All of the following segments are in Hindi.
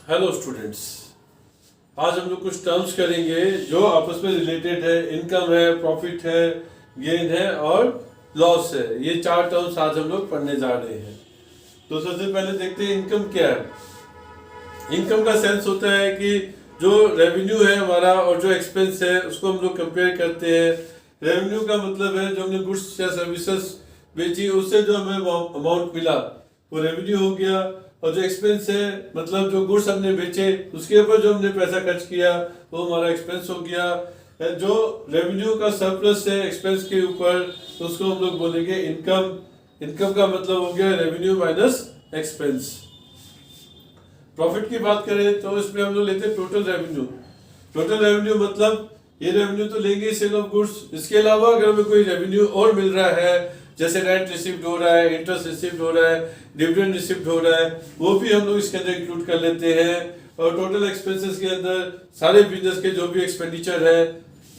हेलो स्टूडेंट्स, आज हम लोग कुछ टर्म्स करेंगे जो आपस में रिलेटेड है। इनकम है, प्रॉफिट है, गेन है और लॉस है। ये चार टर्म्स आज हम लोग पढ़ने जा रहे हैं। तो सबसे पहले देखते हैं इनकम क्या है। इनकम का सेंस होता है कि जो रेवेन्यू है हमारा और जो एक्सपेंस है उसको हम लोग कंपेयर करते हैं। रेवेन्यू का मतलब है जो हमने गुड्स या सर्विसेज बेची उससे जो हमें अमाउंट मिला वो रेवेन्यू हो गया। और जो एक्सपेंस है मतलब जो गुड्स हमने बेचे उसके ऊपर जो हमने पैसा खर्च किया वो हमारा एक्सपेंस हो गया। जो रेवेन्यू का सरप्लस है एक्सपेंस के ऊपर तो उसको हम लोग बोलेंगे इनकम। इनकम का मतलब हो गया रेवेन्यू माइनस एक्सपेंस। प्रॉफिट की बात करें तो इसमें हम लोग लेते हैं टोटल रेवेन्यू। टोटल रेवेन्यू मतलब ये रेवेन्यू तो लेंगे सेल ऑफ गुड्स, इसके अलावा अगर हमें कोई रेवेन्यू और मिल रहा है जैसे रेंट रिसीव्ड हो रहा है, इंटरेस्ट रिसीव्ड हो रहा है, डिविडेंड रिसीव्ड हो रहा है, वो भी हम लोग इसके अंदर इंक्लूड कर लेते हैं। और टोटल एक्सपेंसेस के अंदर सारे बिजनेस के जो भी एक्सपेंडिचर है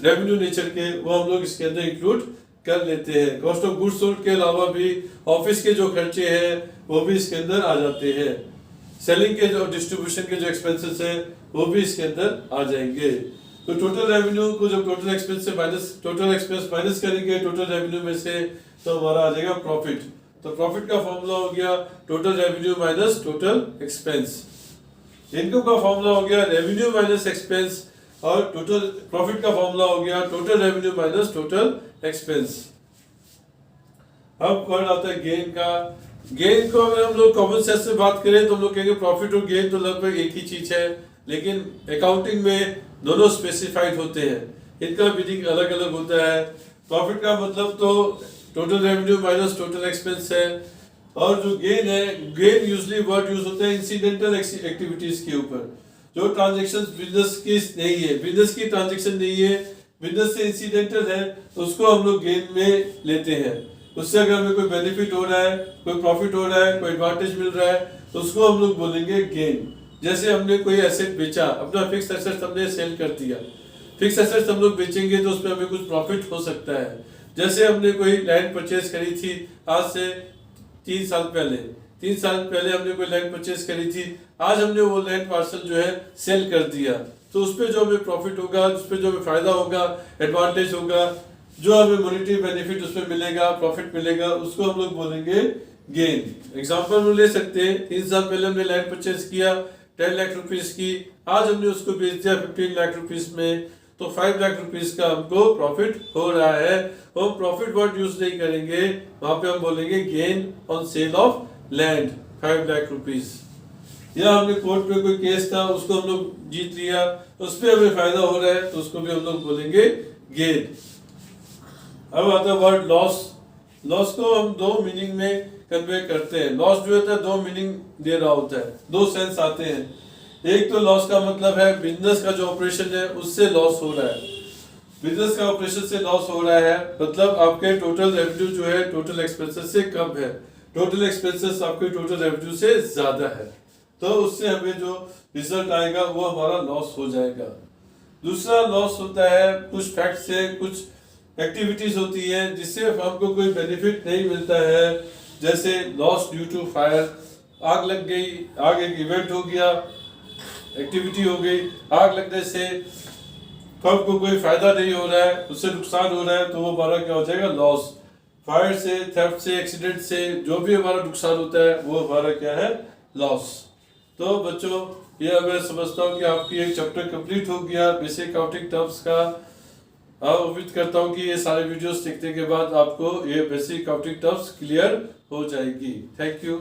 रेवेन्यू नेचर के वो हम लोग इसके अंदर इंक्लूड कर लेते हैं। कॉस्ट ऑफ गुड्स सोल्ड के अलावा भी ऑफिस के जो खर्चे हैं वो भी इसके अंदर आ जाते हैं। सेलिंग के जो डिस्ट्रीब्यूशन के जो एक्सपेंसेस है वो भी इसके अंदर आ जाएंगे। तो टोटल रेवेन्यू को जब टोटल एक्सपेंस से टोटल एक्सपेंस माइनस करेंगे टोटल रेवेन्यू में से तो हमारा आ जाएगा प्रॉफिट। तो प्रॉफिट का फॉर्मूला हो गया total revenue minus total expense. Income का फॉर्मूला हो गया रेवेन्यू माइनस एक्सपेंस और टोटल प्रॉफिट का फॉर्मूला हो गया total revenue minus total expense. अब वर्ड आता है गेन का। गेन को अगर हम लोग कॉमन सेंस से बात करें तो हम लोग कहेंगे प्रॉफिट और गेन तो लगभग एक ही चीज है, लेकिन अकाउंटिंग में दोनों स्पेसिफाइड होते हैं, इनका मीनिंग अलग अलग होता है। प्रॉफिट का मतलब तो total revenue minus total expense है। और जो गेन है, गेन यूजली वर्ड यूज होता है इंसिडेंटल एक्टिविटीज के ऊपर। जो ट्रांजेक्शन बिजनेस की नहीं है, बिजनेस की ट्रांजेक्शन नहीं है, बिजनेस से इंसिडेंटल है तो उसको हम लोग गेन में लेते हैं। उससे अगर हमें कोई बेनिफिट हो रहा है, कोई प्रॉफिट हो रहा है, कोई एडवांटेज मिल रहा है तो उसको हम लोग बोलेंगे गेन। जैसे हमने कोई एसेट बेचा, अपना फिक्स एसेट हमने सेल कर दिया, फिक्स एसेट हम लोग बेचेंगे तो उसमें हमें कुछ प्रॉफिट हो सकता है। जैसे हमने कोई लैंड परचेज करी थी आज से 3 साल पहले, 3 साल पहले हमने कोई लैंड परचेज करी थी, आज हमने वो लैंड पार्सल जो है सेल कर दिया तो उस पर जो हमें प्रॉफिट होगा, उस पर जो हमें फायदा होगा, एडवांटेज होगा, जो हमें मॉनेटरी बेनिफिट उसमें मिलेगा, प्रॉफिट मिलेगा, उसको हम लोग बोलेंगे गेन। एग्जाम्पल में ले सकते हैं 3 साल पहले हमने लैंड परचेज किया 10 लाख रुपीस की, आज हमने उसको बेच दिया 15 लाख रुपीस में तो 5 लाख रुपीस का हमको प्रॉफिट हो रहा है। हम प्रॉफिट वर्ड यूज नहीं करेंगे, वहां पे हम बोलेंगे gain on sale of land 5 lakh rupees. या हमने कोर्ट में कोई केस था उसको हम लोग जीत लिया, उस पर हमें फायदा हो रहा है तो उसको भी हम लोग बोलेंगे गेन। अब आता है वर्ड लॉस। लॉस को हम दो मीनिंग में कन्वे करते हैं। लॉस जो होता है दो मीनिंग दे रहा होता है, दो सेंस आते हैं। एक तो लॉस का मतलब है बिजनेस का जो ऑपरेशन है उससे लॉस हो रहा है, बिजनेस का ऑपरेशन से लॉस हो रहा है मतलब आपके टोटल रेवेन्यू जो है टोटल एक्सपेंसेस से कम है, टोटल एक्सपेंसेस आपके टोटल रेवेन्यू से ज्यादा है तो उससे हमें जो रिजल्ट आएगा वो हमारा लॉस हो जाएगा। दूसरा लॉस होता है कुछ फैक्ट से, कुछ एक्टिविटीज होती है जिससे हमको कोई बेनिफिट नहीं मिलता है। जैसे लॉस ड्यू टू फायर, आग लग गई, आग एक इवेंट हो गया, एक्टिविटी हो गई, आग लगने से हमको कोई फायदा नहीं हो रहा है, उससे नुकसान हो रहा है तो वो हमारा क्या हो जाएगा लॉस। फायर से, थेफ्ट से, एक्सीडेंट से जो भी हमारा नुकसान होता है वो हमारा क्या है लॉस। तो बच्चों ये मैं समझता हूँ कि आपकी एक चैप्टर कंप्लीट हो गया बेसिक अकाउंटिंग टर्म्स का। उम्मीद करता हूँ कि ये सारे वीडियोस देखने के बाद आपको ये बेसिक अकाउंटिंग टर्म्स क्लियर हो जाएगी। Thank you.